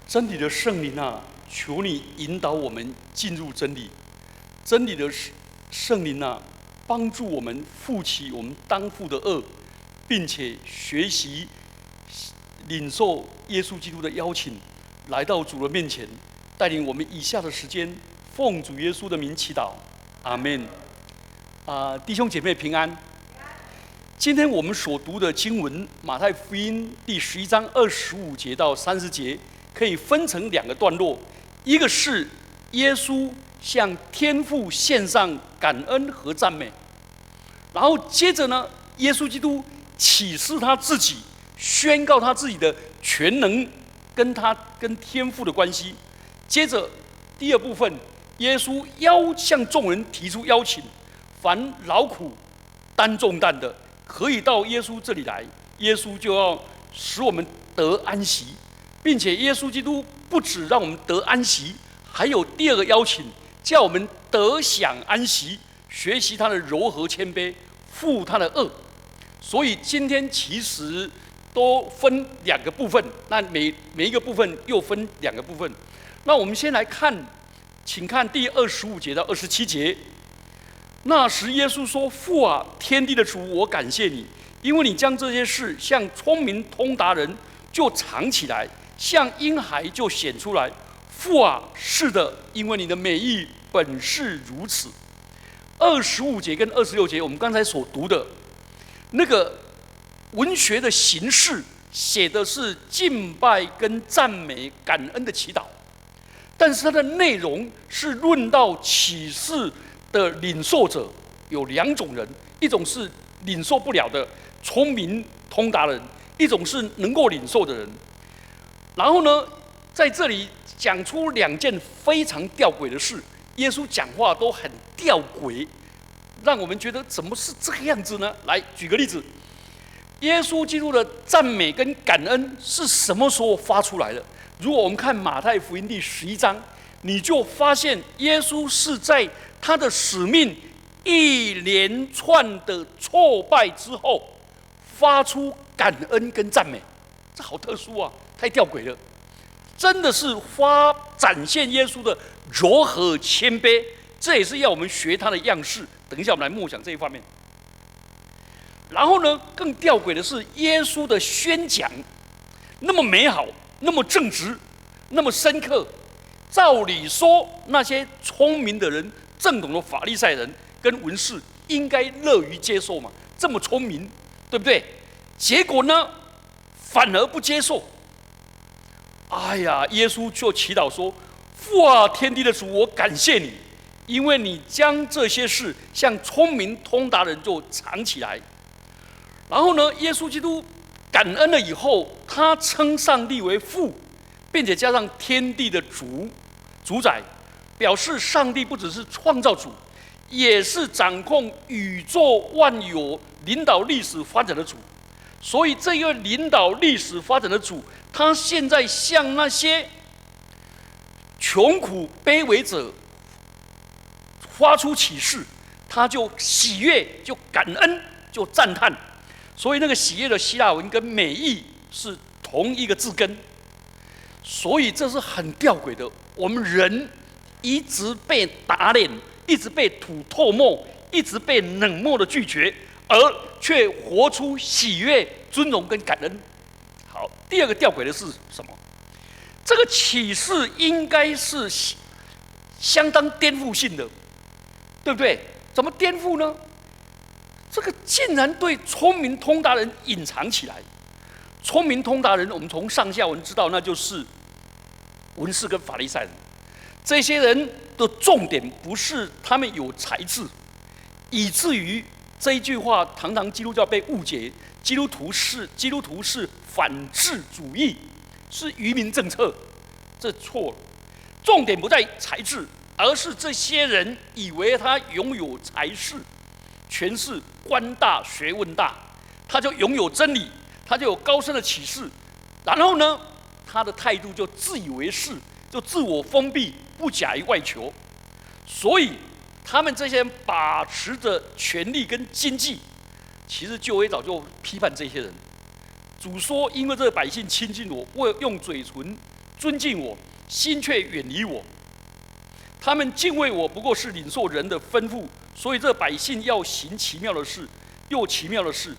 真理的圣灵啊，求你引导我们进入真理。真理的圣灵啊，帮助我们负起我们当负的恶，并且学习领受耶稣基督的邀请，来到主的面前，带领我们以下的时间，奉主耶稣的名祈祷，阿们。弟兄姐妹平安。今天我们所读的经文，马太福音第11章25节到30节，可以分成2个段落。一个是耶稣向天父献上感恩和赞美，然后接着呢，耶稣基督启示他自己，宣告他自己的全能跟天父的关系。接着第二部分，耶稣向众人提出邀请，凡劳苦担重担的，可以到耶稣这里来，耶稣就要使我们得安息，并且耶稣基督不只让我们得安息，还有第2个邀请，叫我们得享安息，学习他的柔和谦卑，负他的恶。所以今天其实都分2个部分，那每一个部分又分2个部分。那我们先来看，请看第25节到27节。那时耶稣说：“父啊，天地的主，我感谢你，因为你将这些事向聪明通达人就藏起来，向婴孩就显出来。父啊，是的，因为你的美意本是如此。”25节跟26节，我们刚才所读的那个文学的形式，写的是敬拜跟赞美、感恩的祈祷，但是它的内容是论到启示的领受者有2种人，一种是领受不了的聪明通达人，一种是能够领受的人。然后呢，在这里讲出2件非常吊诡的事，耶稣讲话都很吊诡，让我们觉得怎么是这个样子呢？来举个例子，耶稣基督的赞美跟感恩是什么时候发出来的？如果我们看马太福音第11章，你就发现耶稣是在他的使命一连串的挫败之后，发出感恩跟赞美，这好特殊啊，太吊诡了。真的是展现耶稣的柔和谦卑，这也是要我们学他的样式。等一下我们来默想这一方面。然后呢，更吊诡的是，耶稣的宣讲那么美好，那么正直，那么深刻。照理说，那些聪明的人、正统的法利赛人跟文士应该乐于接受嘛，这么聪明，对不对？结果呢，反而不接受。哎呀，耶稣就祈祷说：“父啊，天地的主，我感谢你，因为你将这些事向聪明通达人就藏起来。”然后呢，耶稣基督感恩了以后，他称上帝为父，并且加上天地的主宰，表示上帝不只是创造主，也是掌控宇宙万有、领导历史发展的主。所以这一位领导历史发展的主，他现在向那些穷苦卑微者发出启示，他就喜悦，就感恩，就赞叹。所以那个喜悦的希腊文跟美意是同一个字根，所以这是很吊诡的。我们人一直被打脸，一直被吐唾沫，一直被冷漠的拒绝，而却活出喜悦、尊荣跟感恩。好，第2个吊诡的是什么？这个启示应该是相当颠覆性的，对不对？怎么颠覆呢？这个竟然对聪明通达人隐藏起来。聪明通达人，我们从上下文知道，那就是文士跟法利赛人。这些人的重点不是他们有才智，以至于这一句话常常基督教被误解，基督徒是反智主义，是愚民政策，这错了。重点不在才智，而是这些人以为他拥有才识，权势、官大、学问大，他就拥有真理，他就有高深的启示。然后呢，他的态度就自以为是，就自我封闭，不假于外求。所以他们这些人把持着权力跟经济，其实旧约早就批判这些人。主说：“因为这百姓亲近我，我用嘴唇尊敬我，心却远离我。他们敬畏我，不过是领受人的吩咐。所以这百姓要行奇妙的事，又奇妙的事。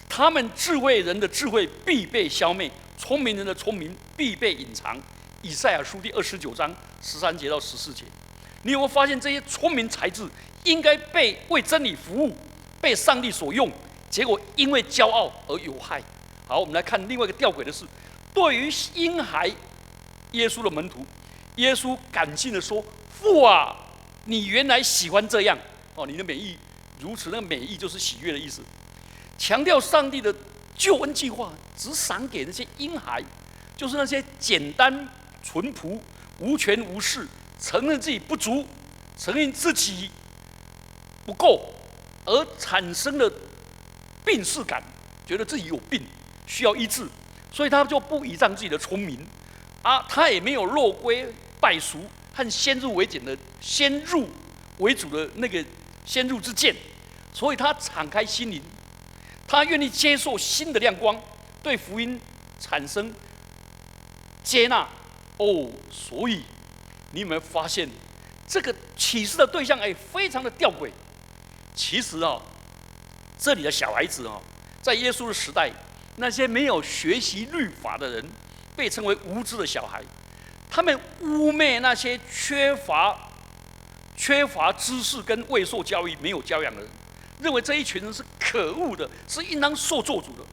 他们智慧人的智慧必被消灭，聪明人的聪明必被隐藏。以赛亚书第29章13节到14节。你有没有发现，这些聪明才智应该被为真理服务，被上帝所用，结果因为骄傲而有害？好，我们来看另外一个吊诡的事：对于婴孩耶稣的门徒，耶稣感性的说：“父啊，你原来喜欢这样哦，你的美意如此。”那个美意就是喜悦的意思，强调上帝的救恩计划只赏给那些婴孩，就是那些简单淳朴、无权无势，承认自己不足，承认自己不够，而产生了病耻感，觉得自己有病需要医治，所以他就不倚仗自己的聪明啊，他也没有落归败俗和先入为主的那个先入之见，所以他敞开心灵，他愿意接受新的亮光，对福音产生接纳。哦，所以你有没有发现，这个启示的对象非常的吊诡？其实这里的小孩子在耶稣的时代，那些没有学习律法的人，被称为无知的小孩。他们污蔑那些缺乏知识跟未受教育、没有教养的人，认为这一群人是可恶的，是应当受咒诅的。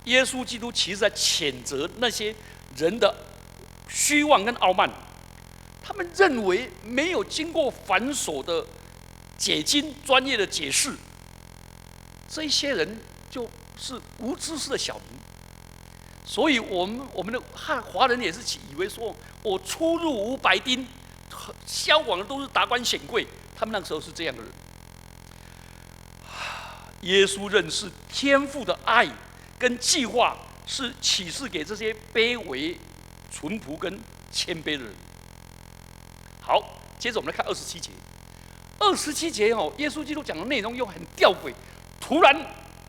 耶稣基督其实在谴责那些人的虚妄跟傲慢，他们认为没有经过繁琐的解经、专业的解释，这一些人就是无知识的小民。所以我们的华人也是以为说，我出入无白丁，交往的都是达官显贵，他们那个时候是这样的人。耶稣认识天父的爱跟计划，是启示给这些卑微、淳朴跟谦卑的人。好，接着我们来看27节。27节耶稣基督讲的内容又很吊诡，突然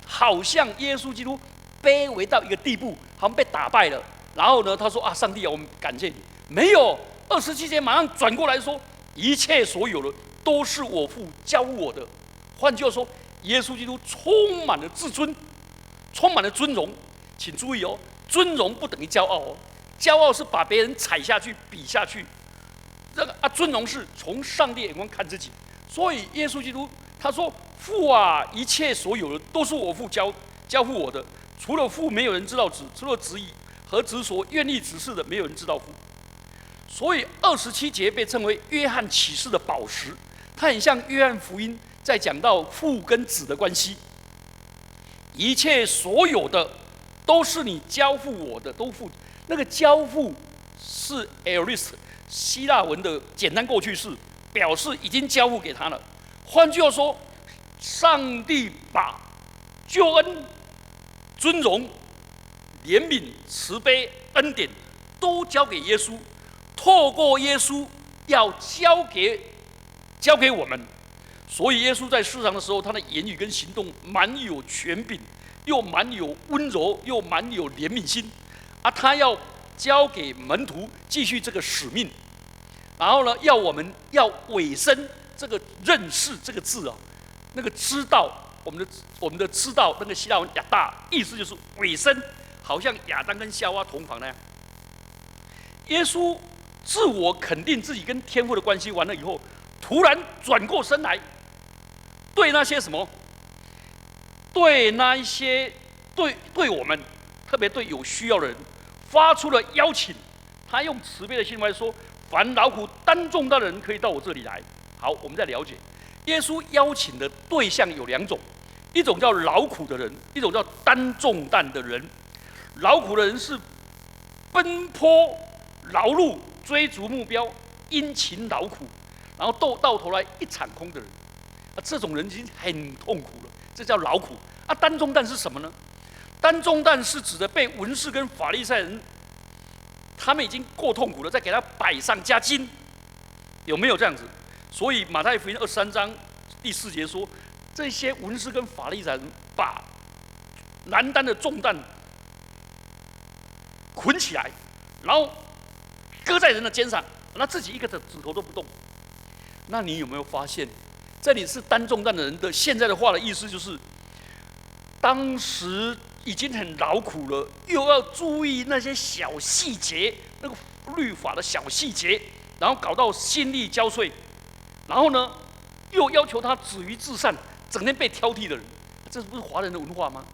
好像耶稣基督卑微到一个地步，好像被打败了。然后呢，他说：“啊，上帝啊，我们感谢你。”没有，27节马上转过来说：“一切所有的都是我父交付我的。”换句话说，耶稣基督充满了自尊，充满了尊荣。请注意尊荣不等于骄傲骄傲是把别人踩下去、比下去。这个尊荣是从上帝眼光看自己。所以耶稣基督他说：“父啊，一切所有的都是我父交付我的。除了父，没有人知道子；除了子和子所愿意指示的，没有人知道父。”所以27节被称为约翰启示的宝石，它很像约翰福音在讲到父跟子的关系。一切所有的都是你交付我的，都付。那个交付是 aorist 希腊文的简单过去式，表示已经交付给他了。换句话说，上帝把救恩、尊荣、怜悯、慈悲、恩典都交给耶稣，透过耶稣要交给我们。所以耶稣在世上的时候，他的言语跟行动蛮有权柄，又蛮有温柔，又蛮有怜悯心他要交给门徒继续这个使命。然后呢，要我们要委身这个认识这个字那个知道，我们的知道，那个希腊文亚大，意思就是委身，好像亚当跟夏娃同房那样。耶稣自我肯定自己跟天父的关系完了以后，突然转过身来，对那些什么？对那一些对我们，特别对有需要的人，发出了邀请。他用慈悲的心来说：“凡劳苦担重担的人，可以到我这里来。”好，我们再了解，耶稣邀请的对象有2种，一种叫劳苦的人，一种叫担重担的人。劳苦的人是奔波劳碌、追逐目标、殷勤劳苦，然后到头来一场空的人。这种人已经很痛苦了，这叫劳苦。担重担是什么呢？担重担是指的被文士跟法利赛人，他们已经够痛苦了，再给他百上加斤，有没有这样子？所以马太福音23章第4节说，这些文士跟法利赛人把难担的重担捆起来，然后搁在人的肩上，那自己一个指头都不动。那你有没有发现，这里是担重担的人的现在的话的意思就是，当时已经很劳苦了，又要注意那些小细节，那个律法的小细节，然后搞到心力交瘁，然后呢，又要求他止于至善，整天被挑剔的人，这不是华人的文化吗？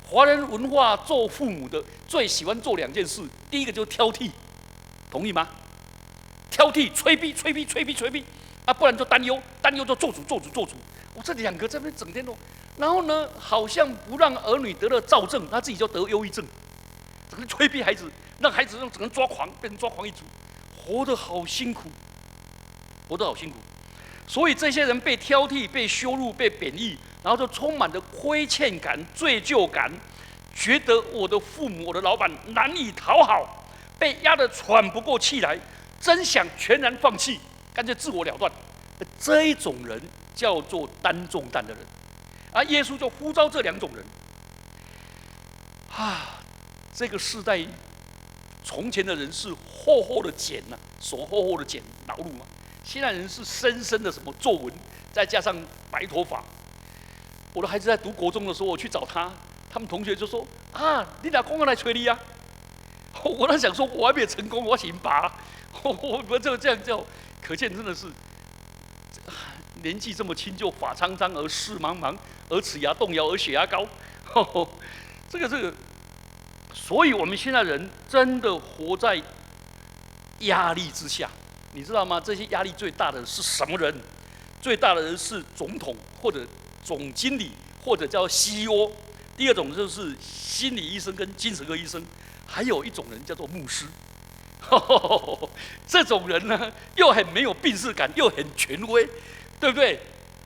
华人文化做父母的最喜欢做2件事，第一个就是挑剔，同意吗？挑剔、催逼、催逼、催逼、催逼，啊，不然就担忧，担忧就做主、做主、做主。我这2个在那边整天都，然后呢，好像不让儿女得了躁症，他自己就得忧郁症，整天催逼孩子，让孩子让整个人抓狂，变成抓狂一族，活得好辛苦，活得好辛苦。所以这些人被挑剔、被羞辱、被贬义，然后就充满着亏欠感、罪疚感，觉得我的父母、我的老板难以讨好，被压得喘不过气来，真想全然放弃，干脆自我了断。这一种人叫做担重担的人，而耶稣就呼召这2种人。这个世代，从前的人是厚厚的茧呐，手厚厚的茧劳碌嘛。现在人是深深的什么皱纹，再加上白头发。我的孩子在读国中的时候，我去找他，他们同学就说：“你老公要来催你啊！”我在想说，我还没有成功，我行吧？我这样叫，可见真的是年纪这么轻就发苍苍而视茫茫，而齿牙动摇而血压高。这个，所以我们现在人真的活在压力之下。你知道吗？这些压力最大的是什么人？最大的人是总统或者总经理或者叫 CEO。第2种就是心理医生跟精神科医生，还有一种人叫做牧师。这种人呢，又很没有病识感，又很权威，对不对？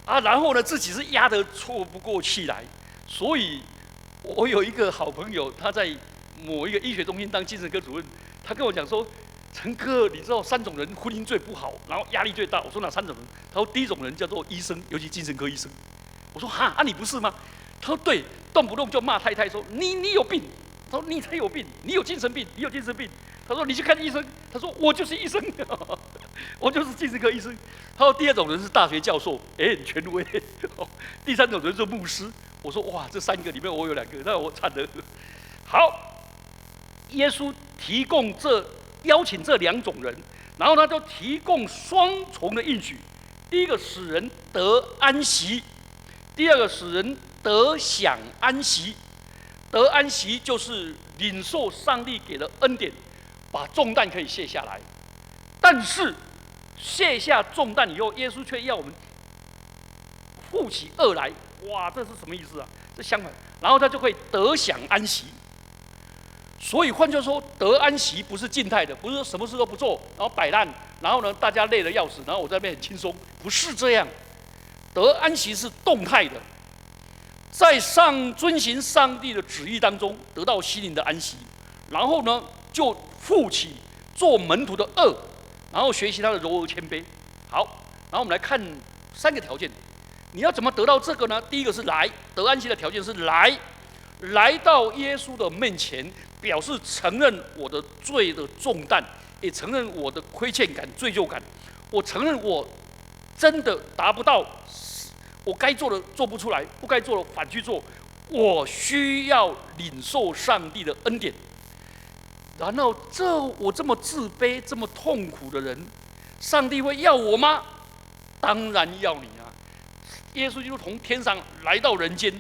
然后呢，自己是压得喘不过气来。所以，我有一个好朋友，他在某一个医学中心当精神科主任，他跟我讲说。陈哥，你知道3种人婚姻最不好，然后压力最大。我说哪3种人？他说第1种人叫做医生，尤其精神科医生。我说你不是吗？他说对，动不动就骂太太说你有病。他说你才有病，你有精神病，你有精神病。他说你去看医生。他说我就是医生，我就是精神科医生。他说第2种人是大学教授，很权威。第3种人是牧师。我说哇，这3个里面我有2个，那我惨了。好，耶稣邀请这2种人，然后他就提供双重的应许：第一个使人得安息，第2个使人得享安息。得安息就是领受上帝给的恩典，把重担可以卸下来。但是卸下重担以后，耶稣却要我们负起恶来。哇，这是什么意思啊？这相反，然后他就会得享安息。所以换句话说，得安息不是静态的，不是说什么事都不做，然后摆烂，然后呢大家累得要死，然后我在那边很轻松，不是这样。得安息是动态的，在遵行上帝的旨意当中得到心灵的安息，然后呢就负起做门徒的恶，然后学习他的柔和谦卑。好，然后我们来看3个条件，你要怎么得到这个呢？第一个是得安息的条件是来到耶稣的面前。表示承认我的罪的重担，也承认我的亏欠感、罪疚感。我承认我真的达不到，我该做的做不出来，不该做的反去做。我需要领受上帝的恩典。然后我这么自卑、这么痛苦的人，上帝会要我吗？当然要你啊！耶稣基督从天上来到人间，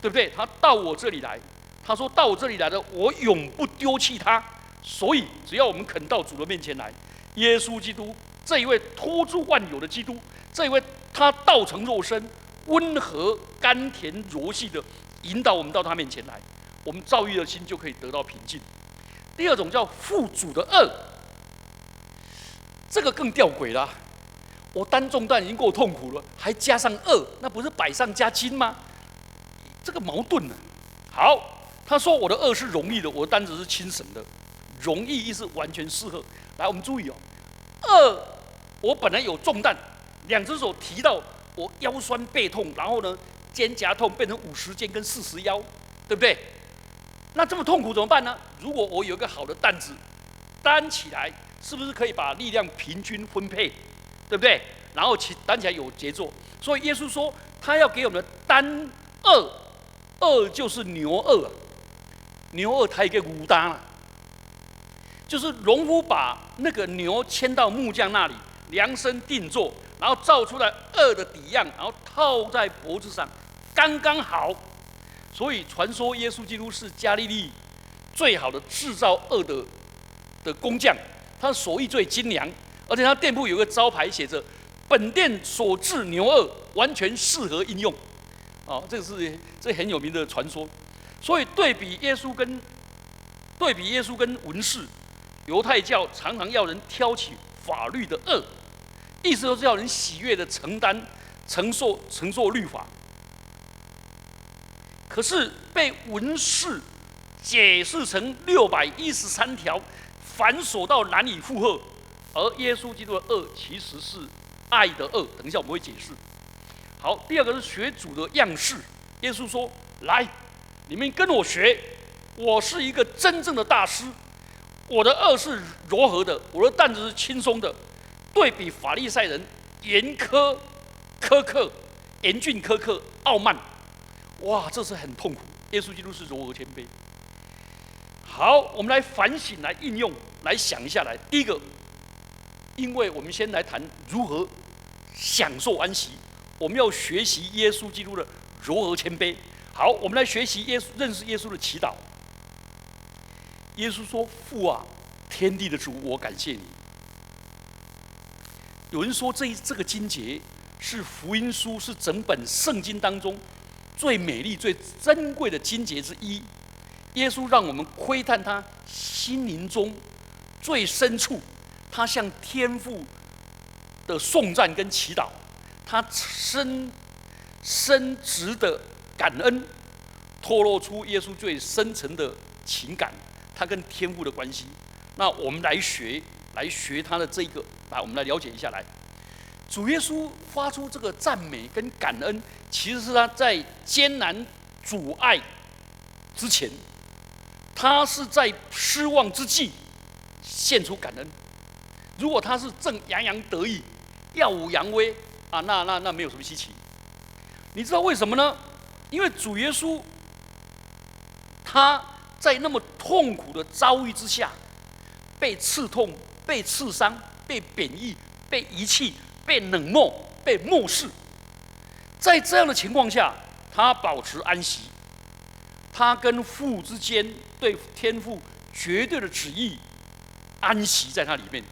对不对？他到我这里来。他说到我这里来的，我永不丢弃他。所以，只要我们肯到主的面前来，耶稣基督这一位托住万有的基督，这一位他道成肉身，温和甘甜柔细的引导我们到他面前来，我们躁郁的心就可以得到平静。第2种叫负主的恶，这个更吊诡了。我担重担已经够痛苦了，还加上恶，那不是百上加斤吗？这个矛盾呢。好。他说：“我的恶是容易的，我的担子是轻省的。容易意思完全适合。来，我们注意哦，恶我本来有重担，2只手提到我腰酸背痛，然后呢肩胛痛变成50肩跟40腰，对不对？那这么痛苦怎么办呢？如果我有一个好的担子，担起来是不是可以把力量平均分配，对不对？然后担起来有节奏。所以耶稣说，他要给我们的担二就是牛二，牛二他一个武搭了，就是农夫把那个牛牵到木匠那里，量身定做，然后造出来二的底样，然后套在脖子上，刚刚好。所以传说耶稣基督是加利利最好的制造二的工匠，他手艺最精良，而且他店铺有个招牌写着“本店所制牛二，完全适合应用”。哦，这很有名的传说。所以对比耶稣跟文士，犹太教常常要人挑起法律的恶，意思都是要人喜悦的承受律法。可是被文士解释成613条，繁琐到难以负荷。而耶稣基督的恶其实是爱的恶，等一下我们会解释。好，第二个是学主的样式。耶稣说：“来，你们跟我学，我是一个真正的大师。我的恶是柔和的，我的担子是轻松的。对比法利赛人严峻苛刻、傲慢。哇，这是很痛苦。耶稣基督是柔和谦卑。好，我们来反省，来应用，来想一下来。第一个，因为我们先来谈如何享受安息。”我们要学习耶稣基督的柔和谦卑。好，我们来学习认识耶稣的祈祷。耶稣说：“父啊，天地的主，我感谢你。”有人说这个经节是福音书，是整本圣经当中最美丽、最珍贵的经节之一。耶稣让我们窥探他心灵中最深处，他向天父的颂赞跟祈祷。他深植的感恩，透露出耶稣最深层的情感，他跟天父的关系。那我们来学他的这个，来我们来了解一下。来，主耶稣发出这个赞美跟感恩，其实是他在艰难阻碍之前，他是在失望之际献出感恩。如果他是正洋洋得意、耀武扬威啊，那没有什么稀奇。你知道为什么呢？因为主耶稣他在那么痛苦的遭遇之下，被刺痛、被刺伤、被贬义、被遗弃、被冷漠、被漠视，在这样的情况下，他保持安息，他跟父之间对天父绝对的旨意安息在那里面。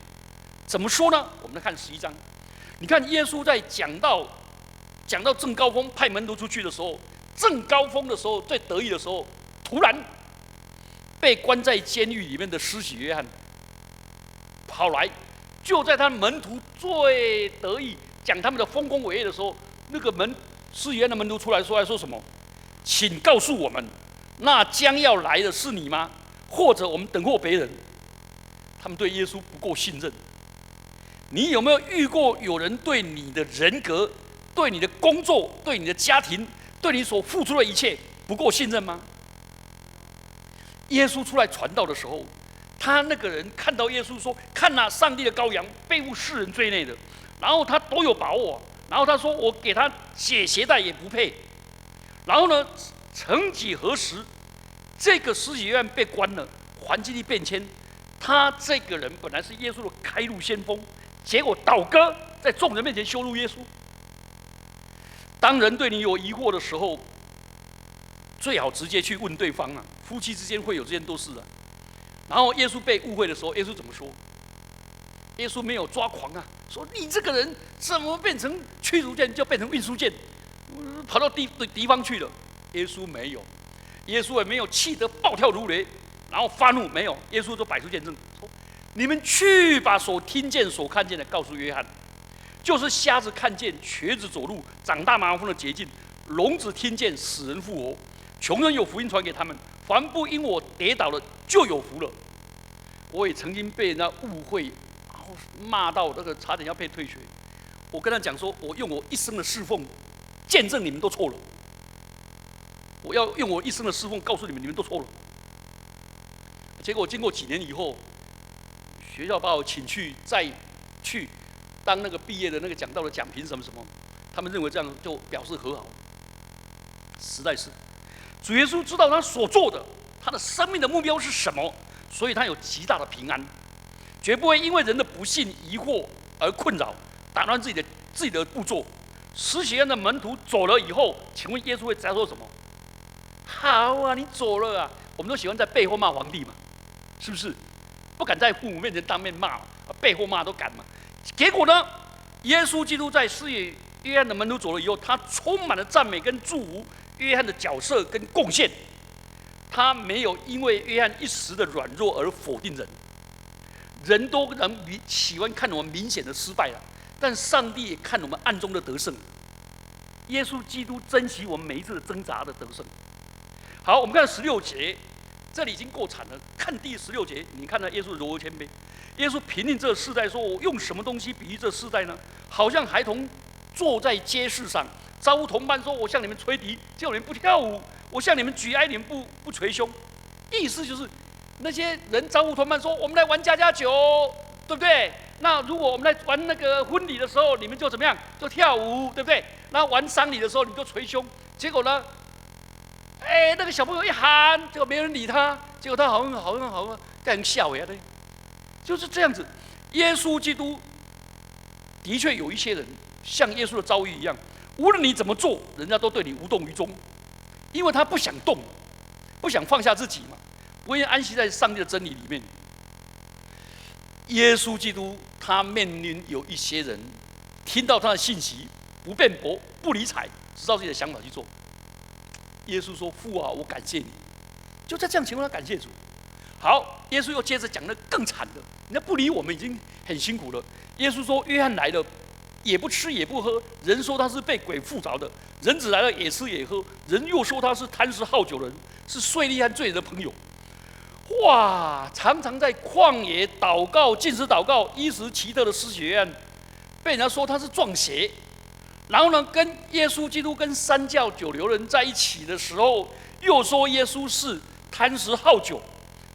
怎么说呢？我们来看11章。你看耶稣在讲到正高峰派门徒出去的时候，正高峰的时候最得意的时候，突然被关在监狱里面的施洗约翰跑来，就在他门徒最得意讲他们的丰功伟业的时候，那个施洗约翰的门徒出来说什么？请告诉我们，那将要来的是你吗？或者我们等候别人？他们对耶稣不够信任。你有没有遇过有人对你的人格、对你的工作、对你的家庭、对你所付出的一切不够信任吗？耶稣出来传道的时候，他那个人看到耶稣说：“看哪，上帝的羔羊，背负世人罪孽的。”然后他都有把握。然后他说：“我给他解鞋带也不配。”然后呢，曾几何时，这个施洗约翰被关了，环境一变迁，他这个人本来是耶稣的开路先锋。结果倒戈，在众人面前羞辱耶稣。当人对你有疑惑的时候，最好直接去问对方啊。夫妻之间会有这件多事啊。然后耶稣被误会的时候，耶稣怎么说？耶稣没有抓狂啊，说你这个人怎么变成驱逐舰就变成运输舰，跑到敌方去了？耶稣没有，耶稣也没有气得暴跳如雷，然后发怒，没有。耶稣就摆出见证说。你们去把所听见、所看见的告诉约翰，就是瞎子看见、瘸子走路、长大麻风的捷径，聋子听见、死人复活，穷人有福音传给他们。凡不因我跌倒了，就有福了。我也曾经被人家误会，然后骂到那个差点要被退学。我跟他讲说，我用我一生的侍奉见证你们都错了。我要用我一生的侍奉告诉你们，你们都错了。结果经过几年以后，学校把我请去，再去当那个毕业的那个讲道的讲评什么什么，他们认为这样就表示和好。实在是，主耶稣知道他所做的，他的生命的目标是什么，所以他有极大的平安，绝不会因为人的不信、疑惑而困扰，打乱自己的步骤。使徒的门徒走了以后，请问耶稣会再说什么？好啊，你走了啊！我们都喜欢在背后骂皇帝嘛，是不是？不敢在父母面前当面骂，背后骂都敢嘛。结果呢，耶稣基督在施洗约翰的门徒走了以后，他充满了赞美跟祝福约翰的角色跟贡献。他没有因为约翰一时的软弱而否定人。人都喜欢看我们明显的失败了，但上帝也看我们暗中的得胜。耶稣基督珍惜我们每一次的挣扎的得胜。好，我们看16节，这里已经够惨了。看第16节，你看到耶稣的柔和谦卑。耶稣评论这个世代说：“我用什么东西比喻这世代呢？好像孩童坐在街市上，招呼同伴说：我向你们吹笛，叫你们不跳舞；我向你们举哀，你们不捶胸。”意思就是，那些人招呼同伴说：“我们来玩家家酒，对不对？那如果我们来玩那个婚礼的时候，你们就怎么样？就跳舞，对不对？那玩丧礼的时候，你就捶胸。结果呢？那个小朋友一喊，结果没人理他，结果他好像干笑呀嘞，就是这样子。耶稣基督的确有一些人像耶稣的遭遇一样，无论你怎么做，人家都对你无动于衷，因为他不想动，不想放下自己嘛，不愿意安息在上帝的真理里面。耶稣基督他面临有一些人听到他的信息，不辩驳，不理睬，只照自己的想法去做。耶稣说：“父啊，我感谢你。”就在这样情况下感谢主。好，耶稣又接着讲的更惨的，人家不理我们已经很辛苦了。耶稣说：“约翰来了，也不吃也不喝，人说他是被鬼附着的；人子来了，也吃也喝，人又说他是贪食好酒的人，是税吏和罪人的朋友。”哇！常常在旷野祷告、禁食祷告、医治奇特的施洗约翰，被人家说他是撞邪。然后呢，跟耶稣基督跟三教九流人在一起的时候，又说耶稣是贪食好酒。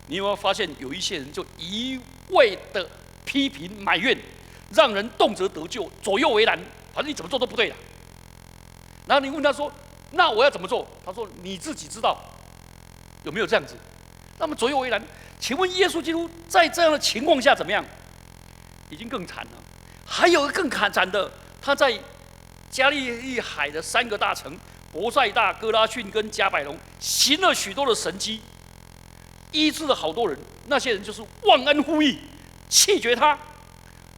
你有没有发现，有一些人就一味的批评埋怨，让人动辄得咎，左右为难，反正你怎么做都不对了。然后你问他说：“那我要怎么做？”他说：“你自己知道。”有没有这样子？那么左右为难，请问耶稣基督在这样的情况下怎么样？已经更惨了。还有一个更惨的，他在加利利海的3个大城伯赛大、哥拉汛跟加百农行了许多的神迹，医治了好多人。那些人就是忘恩负义，弃绝他，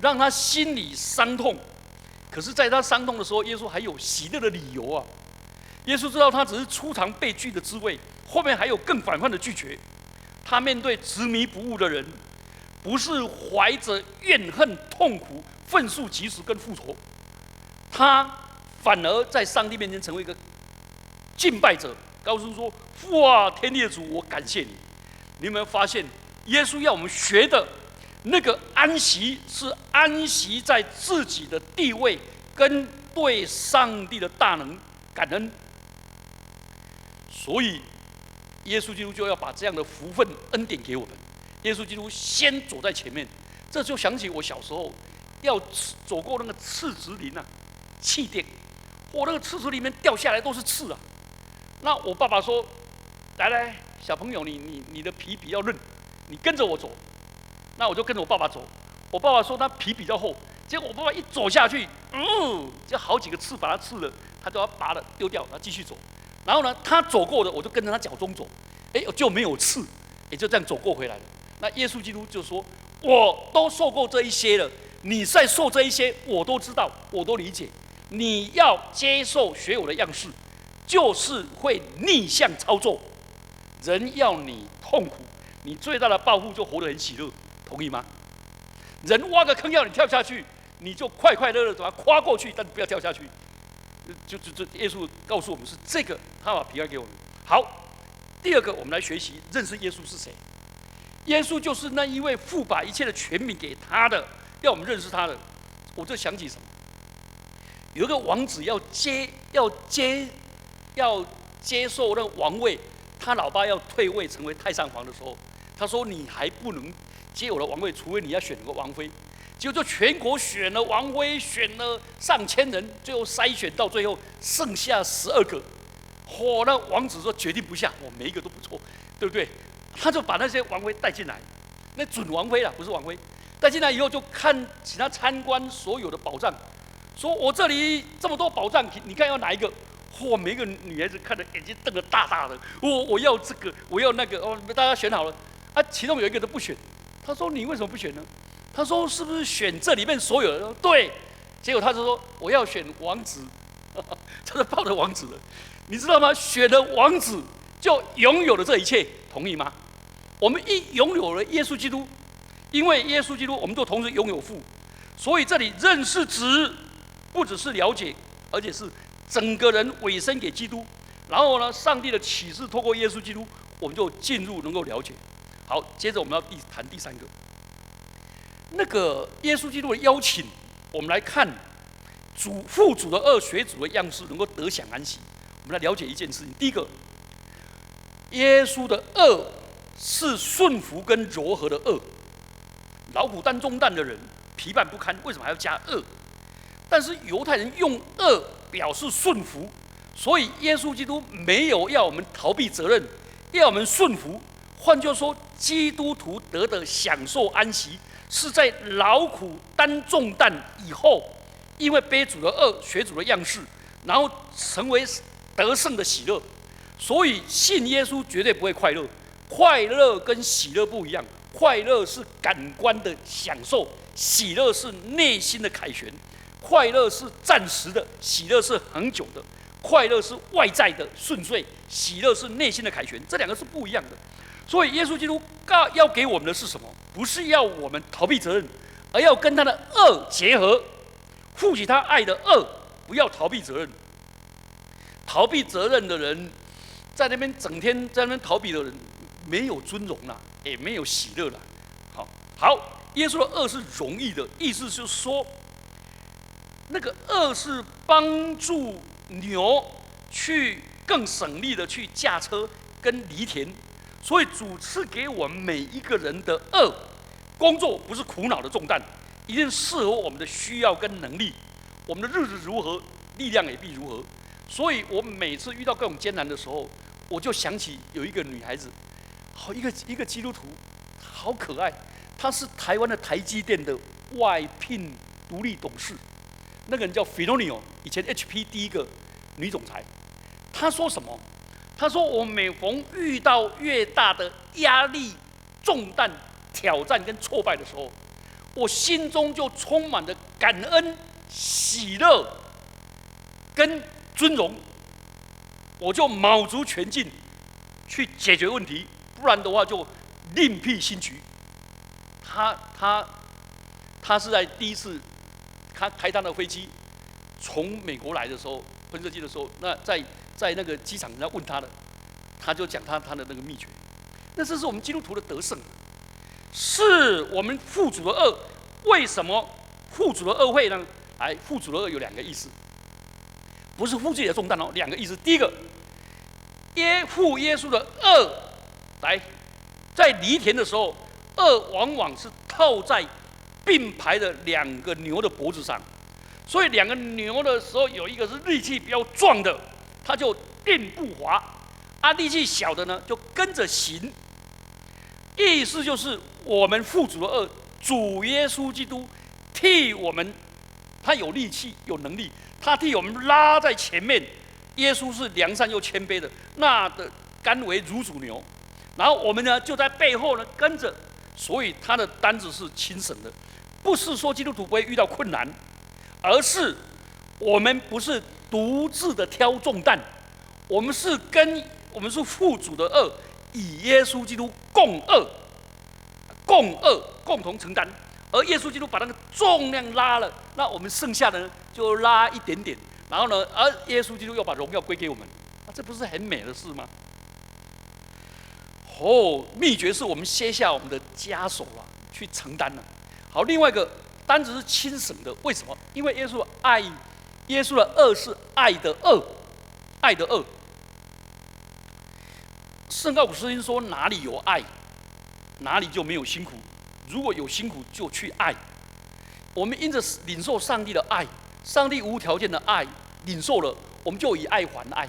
让他心里伤痛。可是，在他伤痛的时候，耶稣还有喜乐的理由啊！耶稣知道他只是初尝被拒的滋味，后面还有更反叛的拒绝。他面对执迷不悟的人，不是怀着怨恨、痛苦、愤怒、及时跟复仇，他反而在上帝面前成为一个敬拜者，告诉说：“父啊，天地的主，我感谢你。”你有没有发现，耶稣要我们学的那个安息，是安息在自己的地位跟对上帝的大能感恩。所以，耶稣基督就要把这样的福分恩典给我们。耶稣基督先走在前面，这就想起我小时候要走过那个刺竹林啊，气垫，我那个刺竹里面掉下来都是刺啊。那我爸爸说：“来，小朋友，你的皮比较嫩，你跟着我走。”那我就跟着我爸爸走。我爸爸说他皮比较厚，结果我爸爸一走下去，就好几个刺把他刺了，他就要拔了丢掉，然后继续走。然后呢，他走过的我就跟着他脚中走，就没有刺，也就这样走过回来了。那耶稣基督就说：“我都受过这一些了，你在受这一些，我都知道，我都理解。你要接受学我的样式，就是会逆向操作。人要你痛苦，你最大的报复就活得很喜乐，同意吗？人挖个坑要你跳下去，你就快快乐乐把它跨过去，但不要跳下去。就耶稣告诉我们是这个，他把平安给我们。好，第二个，我们来学习认识耶稣是谁。耶稣就是那一位父把一切的权柄给他的，要我们认识他的。我就想起什么？有一个王子要接受那个王位，他老爸要退位成为太上皇的时候，他说：“你还不能接我的王位，除非你要选个王妃。结果就全国选了王妃，选了上千人，最后筛选到最后剩下12个。那王子说决定不下，每一个都不错，对不对？他就把那些王妃带进来，那准王妃啦，不是王妃。带进来以后就请他参观所有的宝藏，说我这里这么多宝藏，你看要哪一个？每个女孩子看着眼睛瞪得大大的，我要这个，我要那个，大家选好了啊，其中有一个都不选。他说你为什么不选呢？他说是不是选这里面所有的？对，结果他就说我要选王子，他就抱着王子了，你知道吗？选了王子就拥有了这一切，同意吗？我们一拥有了耶稣基督，因为耶稣基督，我们就同时拥有父，所以这里认识子不只是了解，而且是整个人委身给基督。然后呢，上帝的启示透过耶稣基督，我们就进入能够了解。好，接着我们要谈第3个，那个耶稣基督的邀请，我们来看父主的恶学主的样式，能够得享安息。我们来了解一件事情，第一个，耶稣的恶是顺服跟柔和的恶，劳苦担重担的人疲惫不堪，为什么还要加恶？但是犹太人用恶表示顺服，所以耶稣基督没有要我们逃避责任，要我们顺服。换句话说，基督徒得的享受安息，是在劳苦担重担以后，因为背主的恶，学主的样式，然后成为得胜的喜乐。所以信耶稣绝对不会快乐，快乐跟喜乐不一样，快乐是感官的享受，喜乐是内心的凯旋。快乐是暂时的，喜乐是恒久的。快乐是外在的顺遂，喜乐是内心的凯旋，这2个是不一样的。所以耶稣基督要给我们的是什么？不是要我们逃避责任，而要跟他的恶结合，负起他爱的恶，不要逃避责任。逃避责任的人，在那边整天在那边逃避的人，没有尊荣啦，也没有喜乐啦。好，耶稣的恶是容易的，意思就是说，那个恶是帮助牛去更省力的去驾车跟犁田。所以主赐给我们每一个人的恶工作，不是苦恼的重担，一定适合我们的需要跟能力。我们的日子如何，力量也必如何。所以我每次遇到各种艰难的时候，我就想起有一个女孩子，一个基督徒，好可爱。她是台湾的台积电的外聘独立董事，那个人叫 Filonio， 以前 HP 第1个女总裁。她说什么？他说：“我每逢遇到越大的压力、重担、挑战跟挫败的时候，我心中就充满着感恩、喜乐跟尊荣，我就卯足全劲去解决问题，不然的话就另辟新局。”他是在第1次他开他的飞机从美国来的时候，喷射机的时候，那在那个机场，人家问他的，他就讲他的那个秘诀。那这是我们基督徒的得胜，是我们父主的恶。为什么父主的恶会呢？父主的恶有2个意思，不是负自己的重担哦，2个意思。第一个，负耶稣的恶，在犁田的时候，恶往往是套在并排的2个牛的脖子上。所以2个牛的时候，有一个是力气比较壮的，他就并不滑；力气小的呢，就跟着行。意思就是我们父主的恶，主耶稣基督替我们，他有力气有能力，他替我们拉在前面。耶稣是良善又谦卑的，那的甘为乳主牛，然后我们呢就在背后呢跟着，所以他的担子是轻省的。不是说基督徒不会遇到困难，而是我们不是独自的挑重担，我们是父主的恶，以耶稣基督共同承担，而耶稣基督把那个重量拉了，那我们剩下的呢就拉一点点，然后呢，而耶稣基督又把荣耀归给我们，这不是很美的事吗？秘诀是我们卸下我们的枷锁去承担了。好，另外一个单子是轻省的，为什么？因为耶稣的恶是爱的恶，爱的恶。圣奥古斯丁说，哪里有爱，哪里就没有辛苦。如果有辛苦就去爱。我们因着领受上帝的爱，上帝无条件的爱，领受了，我们就以爱还爱。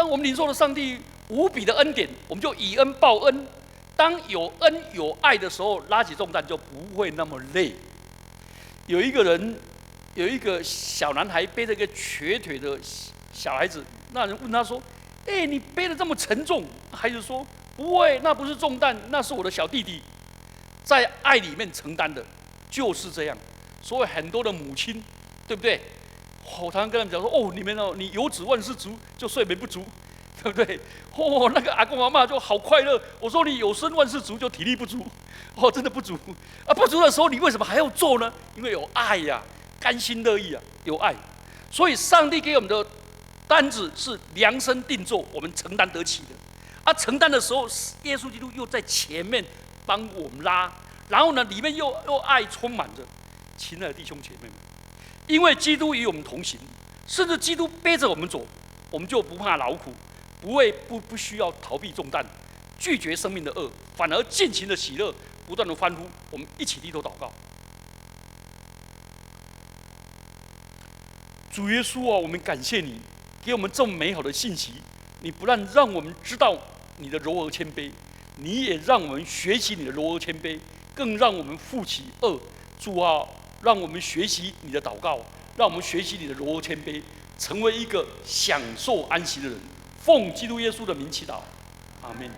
我们领受了上帝无比的恩典，我们就以恩报恩。当有恩有爱的时候，拉起重担就不会那么累。有一个小男孩背着一个瘸腿的小孩子，那人问他说：“你背得这么沉重？”孩子说：“不会，那不是重担，那是我的小弟弟，在爱里面承担的，就是这样。”所以很多的母亲，对不对？我常常跟他们讲说：“你有子万事足，就睡眠不足，对不对？”那个阿公阿嬷就好快乐。我说：“你有生万事足，就体力不足。”真的不足啊！不足的时候，你为什么还要做呢？因为有爱呀，甘心乐意啊，有爱。所以上帝给我们的担子是量身定做，我们承担得起的。承担的时候，耶稣基督又在前面帮我们拉，然后呢，里面又爱充满着。亲爱的弟兄姐妹们，因为基督与我们同行，甚至基督背着我们走，我们就不怕劳苦，不需要逃避重担，拒绝生命的恶，反而尽情的喜乐，不断的欢呼。我们一起低头祷告。主耶稣啊，我们感谢你，给我们这么美好的信息。你不但让我们知道你的柔和谦卑，你也让我们学习你的柔和谦卑，更让我们负起恶。主啊，让我们学习你的祷告，让我们学习你的柔和谦卑，成为一个享受安息的人。奉基督耶稣的名祈祷，阿们。